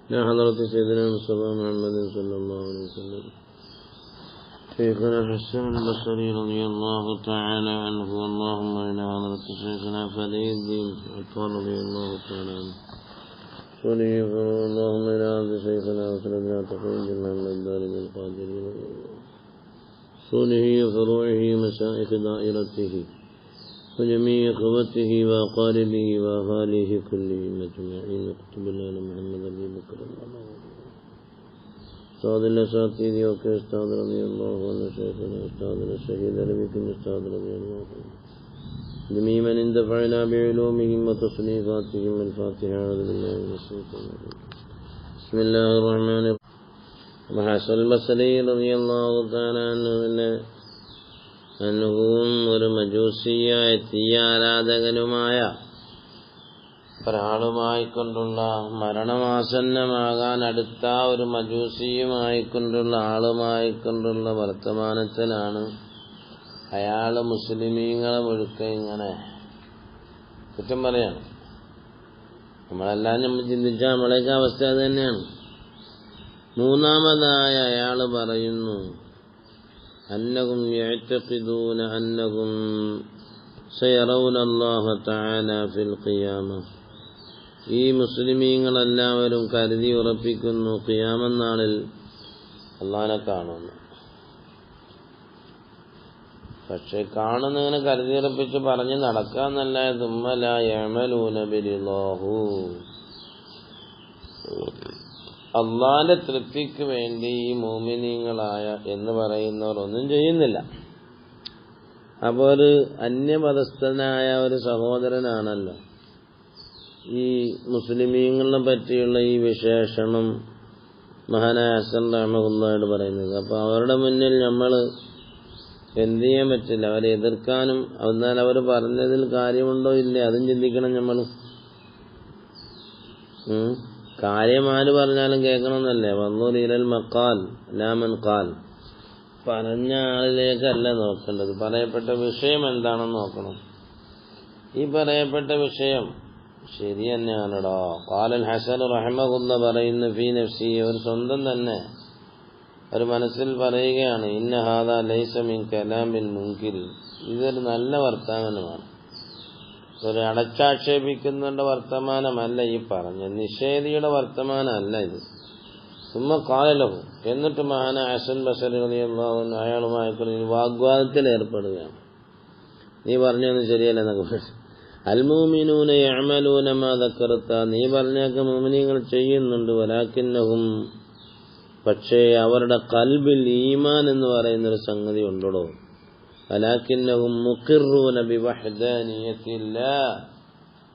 يا حضرة سيدنا مصطفى محمد صلى الله عليه وسلم شيخنا حسن البصري رضي الله تعالى عنه. اللهم إلى حضرة شيخنا فلي الدين عطار رضي الله تعالى عنه اللهم إلى حضرة شيخنا وسندنا تقوم بالله الدارين القادرين صونه وفروعه مشائخ دائرته وجميع إخوته وأقاربه وأهاليه كلهم أجمعين. اكتب لنا محمد أبي بكر أستاذ الأساتذة وكي أستاذ رضي الله عنه شيخنا أستاذنا الشهيد بكم أستاذ رضي الله عنه جميع من اندفعنا بعلومهم وتصنيفاتهم. الفاتحة. أعوذ بالله من الشيطان الرجيم. بسم الله الرحمن الرحيم. حسن البصري رضي الله تعالى عنه അനുഭവം ഒരു മജൂസിയായ തീയാരാധകനുമായ ഒരാളുമായിക്കൊണ്ടുള്ള മരണമാസന്നമാകാൻ അടുത്ത ഒരു മജൂസിയുമായിക്കൊണ്ടുള്ള ആളുമായിക്കൊണ്ടുള്ള വർത്തമാനത്തിലാണ് അയാൾ മുസ്ലിമീങ്ങളെ മുഴുക്ക ഇങ്ങനെ കുറ്റം പറയാണ്. നമ്മളെല്ലാം നമ്മൾ ചിന്തിച്ചാൽ നമ്മളെയൊക്കെ അവസ്ഥ അത് തന്നെയാണ്. മൂന്നാമതായ അയാൾ പറയുന്നു أنهم يعتقدون أنهم سيرون الله تعالى في القيامة. ഈ മുസ്ലിമീങ്ങളെല്ലാവരും കരുതി ഉറപ്പിക്കുന്നു ഖിയാമത്ത് നാളിൽ അല്ലാഹനെ കാണുന്നു. പക്ഷെ കാണുന്നതിന് കരുതി ഉറപ്പിച്ച് പറഞ്ഞ് നടക്കാന്നല്ല. ثم لا يعملون برضاه. അള്ളാന്റെ തൃപ്തിക്ക് വേണ്ടി ഈ മോമിനീങ്ങളായ എന്ന് പറയുന്നവർ ഒന്നും ചെയ്യുന്നില്ല. അപ്പോൾ ഒരു അന്യമതസ്ഥനായ ഒരു സഹോദരനാണല്ലോ ഈ മുസ്ലിമീങ്ങളെ പറ്റിയുള്ള ഈ വിശേഷണം മഹാനായ ഹസൻ റഹ്മത്തുള്ളാഹിയോട് പറയുന്നത്. അപ്പോൾ അവരുടെ മുന്നിൽ നമ്മൾ എന്ത് ചെയ്യാൻ പറ്റില്ല, അവരെ എതിർക്കാനും. എന്നാൽ അവർ പറഞ്ഞതിൽ കാര്യമുണ്ടോ ഇല്ലേ അതും ചിന്തിക്കണം നമ്മൾ. കാര്യമാര് പറഞ്ഞാലും കേൾക്കണമെന്നല്ലേ. വന്നൂരിൽ മക്കാൽ ലാമൻ കാൽ. പറഞ്ഞ ആളിലേക്കല്ല നോക്കേണ്ടത്, പറയപ്പെട്ട വിഷയം എന്താണെന്ന് നോക്കണം. ഈ പറയപ്പെട്ട വിഷയം ശരി തന്നെയാണോ? ഖാലൽ ഹസൻ റഹിമഹുല്ലാ പറയുന്നു ഫീ നഫ്സി, ഒരു സ്വന്തം തന്നെ ഒരു മനസ്സിൽ പറയുകയാണ്, ഇന്ന ഹാദാ ലൈസ മിൻ കലാമിൽ മുൻകിർ. ഇതൊരു നല്ല വർത്തമാനമാണ്, ഒരു അടച്ചാക്ഷേപിക്കുന്നവരുടെ വർത്തമാനമല്ല ഈ പറഞ്ഞ, നിഷേധിയുടെ വർത്തമാനമല്ല ഇത്. സുമ്മ ഖാലലഹു, എന്നിട്ട് മഹാനായ ഹസൻ ബസരി റളിയല്ലാഹു അൻഹു അയാളുമായി വാഗ്വാദത്തിൽ ഏർപ്പെടുകയാണ്. നീ പറഞ്ഞൊന്നും ശരിയല്ലെന്നൊക്കെ പറഞ്ഞു. അൽ മുഅ്മിനൂന യഅമലൂന മാ ദക്കറത, നീ പറഞ്ഞൊക്കെ മുഅ്മിനീങ്ങൾ ചെയ്യുന്നുണ്ട്. വലാകിന്നഹും, പക്ഷേ അവരുടെ ഖൽബിൽ ഈമാൻ എന്ന് പറയുന്നൊരു സംഗതി ഉണ്ടോ. വലാകിന്നഹും മുഖിറൂന ബിവഹ്ദാനിയത്തില്ലാഹ്,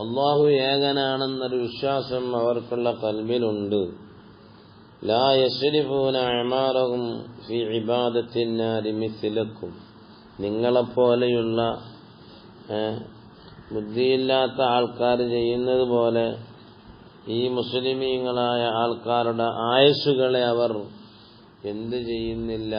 അല്ലാഹു ഏകനാണെന്നൊരു വിശ്വാസം അവർക്കുള്ള ഖൽബിലുണ്ട്. ലാ യസ്രിഫൂന അഅമാറഹും ഫീ ഇബാദത്തിന്നാരി മിസ്ലക്കും, നിങ്ങളെപ്പോലെയുള്ള ബുദ്ധിയില്ലാത്ത ആൾക്കാർ ചെയ്യുന്നത് പോലെ ഈ മുസ്ലിമീങ്ങളായ ആൾക്കാരുടെ ആയുസ്സുകളെ അവർ എന്ത് ചെയ്യുന്നില്ല,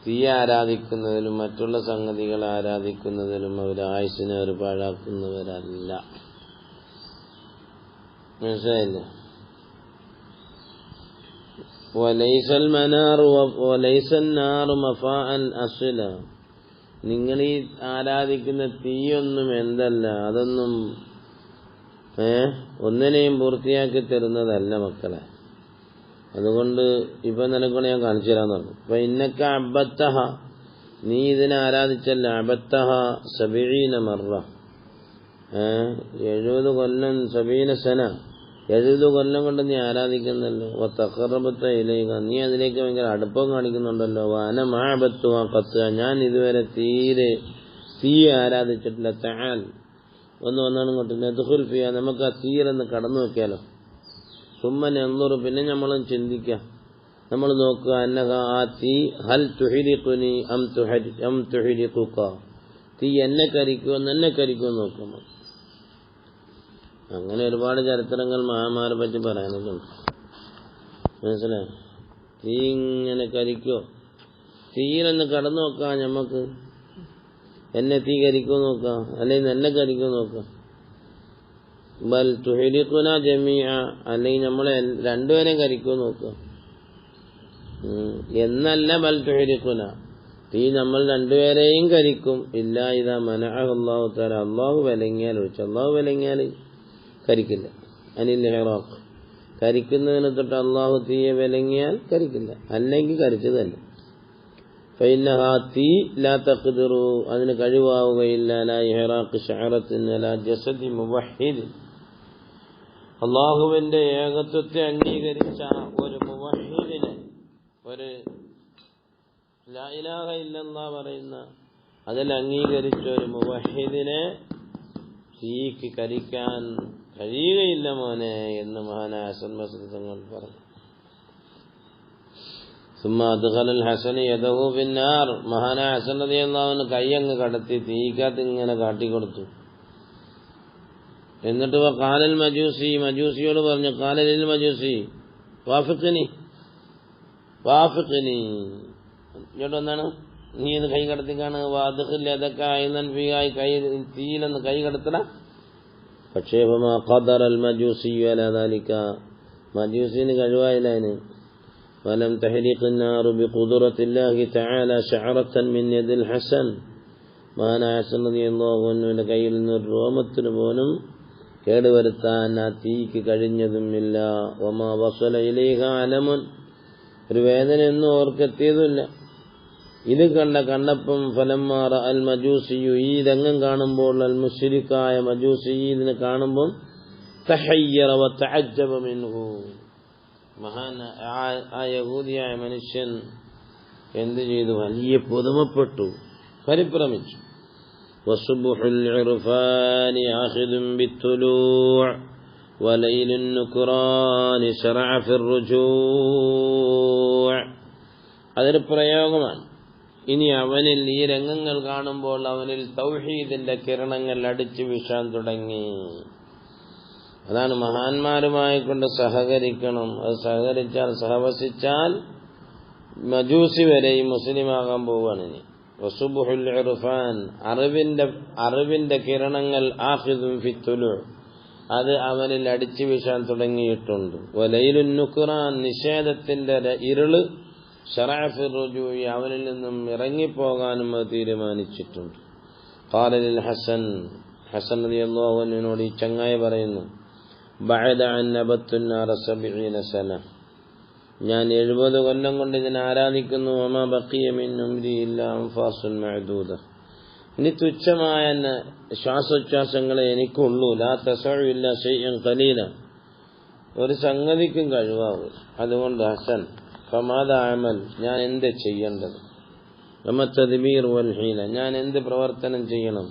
തീ ആരാധിക്കുന്നതിലും മറ്റുള്ള സംഗതികളെ ആരാധിക്കുന്നതിലും അവർ ആയുസ്സിനെ അവർ പാഴാക്കുന്നവരല്ല. മനസ്സിലായില്ലേ? വലൈസൽ മനാറു വലൈസൻ നാറു മഫാഅൻ അസ്ല, നിങ്ങൾ ഈ ആരാധിക്കുന്ന തീയൊന്നും എന്തല്ല, അതൊന്നും ഒന്നിനെയും പൂർത്തിയാക്കി തരുന്നതല്ല മക്കളെ. അതുകൊണ്ട് ഇപ്പൊ നിനക്കൊണ്ട് ഞാൻ കാണിച്ചു തരാന്ന് പറഞ്ഞു. അപ്പൊ ഇന്നക്ക അബത്തഹ, നീ ഇതിനെ ആരാധിച്ചല്ല. അബത്തഹ 70 മറ, 70 കൊല്ലം, 70 സന, 70 കൊല്ലം കൊണ്ട് നീ ആരാധിക്കുന്നല്ലോ. തഖറബത ഇലൈക, നീ അതിലേക്ക് ഭയങ്കര അടുപ്പം കാണിക്കുന്നുണ്ടല്ലോ. വഅന മഅബത്തു ഖത്ത, ഞാൻ ഇതുവരെ തീരെ തീ ആരാധിച്ചിട്ടില്ല. തആൽ, ഒന്നാണ് കൊണ്ട് നദ്ഖുൽ ഫിയ, നമുക്ക് ആ തീയിലൊന്ന് കടന്നു നോക്കിയാലോ. സുമ്മൻ എന്നുറു, പിന്നെ നമ്മൾ ചിന്തിക്കാം, നമ്മൾ നോക്കുക. അന്നക, ആ തീ ഹൽ തുഹിരിഖുനി അം തുഹിരിഖുക, തീ എന്നെ കരിക്കുമെന്ന് എന്നെ കരിക്കുമെന്ന് നോക്കുമ്പോൾ. അങ്ങനെ ഒരുപാട് ചരിത്രങ്ങൾ മഹാന്മാരെ പറ്റി പറയാനുണ്ട്. മനസ്സിലായി? തീ ഇങ്ങനെ കരിക്കോ, തീയിലൊന്ന് കടന്നു നോക്കാം ഞമ്മക്ക്. എന്നെ തീ കരിക്കുമോ നോക്കാം, അല്ലെങ്കിൽ എന്നെ കരിക്കുമോ നോക്കാം. ബൽ തുഹരിഖുന ജമീഅ, അല്ലെങ്കിൽ നമ്മളെ രണ്ടുപേരെയും കരിക്കും നോക്കുക എന്നല്ല. ബൽ തുഹരിഖുന, തീ നമ്മൾ രണ്ടുപേരെയും കരിക്കും. ഇല്ല ഇതാ മനഅഹു അല്ലാഹു തആല, അല്ലാഹു വിലങ്ങിയാൽ ഒഴിച്ച്. അല്ലാഹു വിലങ്ങിയാൽ കരിക്കില്ല. അനിൽ ഇഹ്റാഖ്, കരിക്കുന്നതിന് തൊട്ട് അല്ലാഹു തീയെ വിലങ്ങിയാൽ കരിക്കില്ല, അല്ലെങ്കിൽ കരിച്ചത് തന്നെ. ഫഇന്നഹാ തീ ലാ തഖ്ദിറു, അതിന് കഴിവാവുകയില്ല. ലാ ഇഹ്റാഖ് ശഅറത്തിൻ വലാ ജസദി മുവഹ്ഹിദ്, അല്ലാഹുവിന്റെ ഏകത്വത്തെ അംഗീകരിച്ച ഒരു മുവഹ്ഹിദിനെ, ഒരു ലാ ഇലാഹ ഇല്ലല്ലാഹ് പറയുന്ന അതിൽ അംഗീകരിച്ച ഒരു മുവഹ്ഹിദിനെ തീക്ക് കരിക്കാൻ കഴിയുകയില്ല മോനെ എന്ന് മഹാനായ ഹസൻ ബസ്രി തങ്ങൾ പറഞ്ഞു. സുമ്മ അദ്ഖലൽ ഹസൻ യദഹു ഫിന്നാർ, മഹാനായ ഹസൻ റളിയല്ലാഹു അൻഹു കൈ അങ്ങ് കടത്തി തീക്കകത്ത് ഇങ്ങനെ കാട്ടിക്കൊടുത്തു. എന്നിട്ട് ഖാലൽ മജൂസി, മജൂസിയോട് പറഞ്ഞു, ഖാലലിൽ മജൂസി വാഫിഖ്നി വാഫിഖ്നി, ഇങ്ങോട്ട് വന്നാണ്, നീ ഇത് കൈ കടത്തിക്കാണ്. വാദ്ഖിൽ യദക ഐനൻ ഫീഹായി, കൈ തീയിലൊന്ന് കൈ കടത്തണ. പക്ഷേ ഖദറൽ മജൂസി അലാ ദാലിക, മജൂസിന് കഴിവായില്ല അതിന്. വലം തഹ്രിഖുൻ നാറു ബിഖുദ്റത്തില്ലാഹി തആല ശഅറത്തൻ മിൻ യദിൽ ഹസൻ, മഹാനായ ഹസൻ റളിയല്ലാഹു അൻഹുവിന്റെ കയ്യിൽ നിന്ന് ഒരു രോമത്തിന് പോലും കേടുവരുത്താൻ ആ തീക്ക് കഴിഞ്ഞതുമില്ല. വമാ വസല ഇലൈഹ അലമുൻ, ഒരു വേദനയൊന്നും ഓർക്കെത്തിയതുമില്ല. ഇത് കണ്ടപ്പം ഫലമ്മാറ അൽ മജൂസിയു, ഈ രംഗം കാണുമ്പോൾ അൽ മുശ്രിക്കായ മജൂസി ഇതിനെ കാണുമ്പോൾ തഹയ്യറ വ തഅജ്ജബ മിൻഹു, മഹാൻ ആ യഹൂദിയായ മനുഷ്യൻ എന്ത് ചെയ്തു? വലിയ പുതുമപ്പെട്ടു, പരിഭ്രമിച്ചു. വസുബ്ഹുൽ ഇർഫാനി ആഖിദുൻ ബിത്തുലൂ' വലൈലുൻ നുക്റാനി ശറഅ ഫിർ റുജൂ', അതൊരു പ്രയോഗമാണ്. ഇനി അവനിൽ ഈ രംഗങ്ങൾ കാണുമ്പോൾ അവനിൽ തൗഹീദിന്റെ കിരണങ്ങൾ അടിച്ചു വീശാൻ തുടങ്ങി. അതാണ് മഹാന്മാരുമായി കൊണ്ട് സഹകരിക്കണം. അത് സഹകരിച്ചാൽ, സഹവസിച്ചാൽ മജൂസി വരെയും മുസ്ലിമാകാൻ പോവുകയാണ്. ഇനി വസുബ്ഹുൽ ഇർഫാൻ, അറിവിന്റെ കിരണങ്ങൾ ആഖിദുൻ ഫിത്തുലൂ', അത് അവനിൽ അടിച്ചു വീശാൻ തുടങ്ങിയിട്ടുണ്ട്. വലൈലുൻ നുക്റാൻ, നിഷേധത്തിന്റെ ഇരുള് ശറഅ ഫിർ റുജൂ'i, അവനിൽ നിന്നും ഇറങ്ങിപ്പോകാനും അത് തീരുമാനിച്ചിട്ടുണ്ട്. ഖാലലിൽ ഹസൻ, ഹസൻ റളിയല്ലാഹു അൻഹുവിനോട് ഈ ചങ്ങായി പറയുന്നു, ബഅദ അൻ നബത്തുൻ നാറ 70 സന, ഞാൻ 70 കൊല്ലം കൊണ്ട് ഇതിനെ ആരാധിക്കുന്നു. വമാ ബഖിയ മിൻ ഉംരി ഇല്ലാ അൻഫാസുൻ മഅദൂദ, ഇനി തുച്ഛമായ ശ്വാസോച്ഛ്വാസങ്ങളെ എനിക്കുള്ളൂ. ലാ തസഉ ഇല്ലാ ശൈഅൻ ഖലീല, ഒരു സംഗതിക്കും കഴിവാവും. അതുകൊണ്ട് ഹസൻ ഫമാദ അമൽ, ഞാൻ എന്ത് ചെയ്യേണ്ടത്? വമത്തദ്ബീർ വൽ ഹീല, ഞാൻ എന്ത് പ്രവർത്തനം ചെയ്യണം?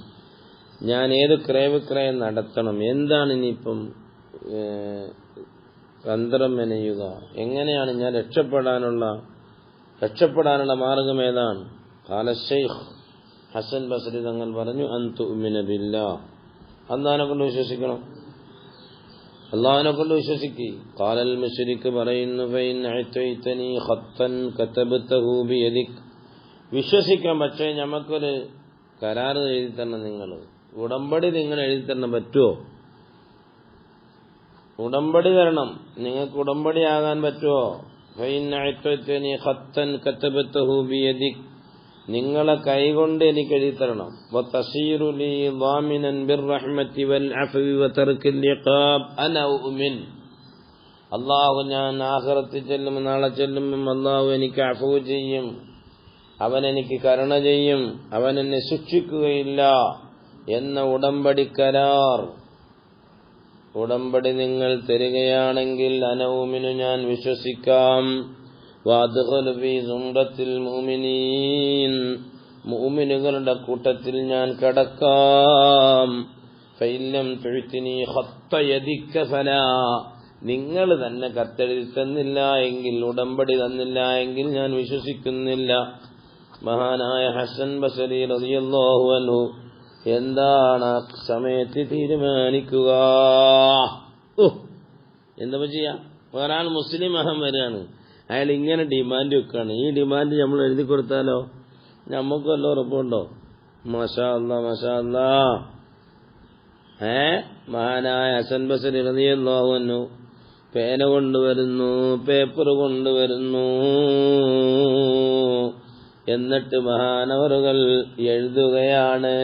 ഞാൻ ഏത് ക്രയവിക്രയം നടത്തണം? എന്താണ് ഇനിയിപ്പം തന്ത്രം മെനയുക? എങ്ങനെയാണ് ഞാൻ രക്ഷപ്പെടാനുള്ള മാർഗം ഏതാണ്? ഖാല ശൈഖ്, ഹസൻ ബസ്രി തങ്ങൾ പറഞ്ഞു, അൻ തുഅ്മിന ബില്ലാഹ്, അല്ലാഹുവിനെ കൊണ്ട് വിശ്വസിക്കണം, അല്ലാഹുവിനെ കൊണ്ട് വിശ്വസിക്കുക. ഖാലൽ മുശ്രിക് പറയുന്നു, ഫൈൻ അഅതൈതനി ഖത്തൻ കതബതഹു ബിയദിക്, വിശ്വസിക്കാം, പക്ഷേ നമുക്കൊരു കരാറ് എഴുതി തരണം, നിങ്ങൾ ഉടമ്പടി നിങ്ങൾ എഴുതി തരണം. പറ്റുമോ? ഉടമ്പടി തരണം, നിങ്ങൾക്ക് ഉടമ്പടി ആകാൻ പറ്റുമോ? ഫൈൻ അഅതൈതനി ഖത്തൻ കതബതഹു ബിയദിക്, നിങ്ങളെ കൈകൊണ്ട് എനിക്ക് എഴുതി തരണം. വതസീറു ലി ളാമിനൻ ബിർറഹ്മതി വൽ അഫ്വി വതർക്കിൽ ഇഖാബ് അന ഉമിൻ, അല്ലാഹു ഞാൻ ആഖിറത്തിൽ ചെല്ലുമ്പോൾ, നാളെ ചെല്ലുമ്പോൾ അല്ലാഹു എനിക്ക് അഫ്വ ചെയ്യും, അവൻ എനിക്ക് കരുണ ചെയ്യും, അവൻ എന്നെ ശിക്ഷിക്കുകയില്ല എന്ന ഉടമ്പടി കരാർ, ഉടമ്പടി നിങ്ങൾ തരികയാണെങ്കിൽ അന ഉമിനു, ഞാൻ വിശ്വസിക്കാം. വഅദ്ഖലു ഫീ സുംറത്തിൽ മുഅ്മിനീൻ, മുഅ്മിനുകളുടെ കൂട്ടത്തിൽ ഞാൻ കടക്കാം. ഫഇല്ലം തുഅ്തിനി ഖത്ത യദിക ഫലാ, നിങ്ങൾ തന്നെ കത്തെഴുതി തന്നില്ല എങ്കിൽ, ഉടമ്പടി തന്നില്ല എങ്കിൽ ഞാൻ വിശ്വസിക്കുന്നില്ല. മഹാനായ ഹസൻ ബസ്രി റളിയല്ലാഹു അൻഹു എന്താണ് ആ സമയത്ത് തീരുമാനിക്കുക? എന്താ ചെയ്യാ? ഒരാൾ മുസ്ലിം അഹം വരികയാണ്, അയാൾ ഇങ്ങനെ ഡിമാൻഡ് വെക്കുകയാണ്. ഈ ഡിമാൻഡ് നമ്മൾ എഴുതി കൊടുത്താലോ? നമുക്ക് വല്ല ഉറപ്പുണ്ടോ? മാഷാ അല്ലാ, മാഷാ അല്ലാ, മഹാനായ ഹസൻ ബസരി റളിയല്ലാഹു അൻഹു പേന കൊണ്ടുവരുന്നു, പേപ്പർ കൊണ്ടുവരുന്നു. എന്നിട്ട് മഹാനവറുകൾ എഴുതുകയാണ്.